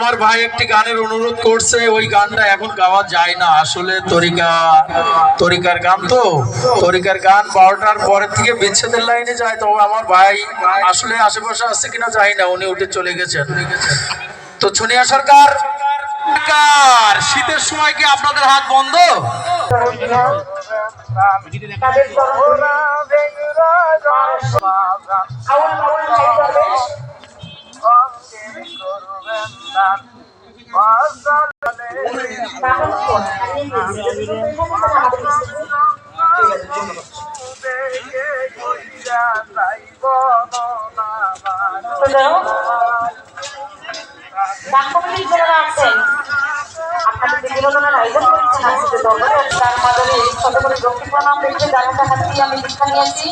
আমার ভাই একটি গানের অনুরোধ করছে, ওই গানটা এখন গাওয়া যায় না আসলে, তরিকার গান তো, তরিকার গান 12টার পরের থেকে বিচ্ছেদের লাইনে যায়। তো আমার ভাই আসলে আশেপাশে আছে কিনা জানি না, উনি উঠে চলে গেছেন। তো সোনিয়া সরকার, শীতের সময় কি আপনাদের হাত বন্ধ? আপনাদের যে বিনোদনের আয়োজন করেছেন আজকে দরবারে, তার মাঝে ছোট করে দক্ষিণ প্রণাম রেখে গানটা হাত দিয়ে আমি দীক্ষা নিয়েছি।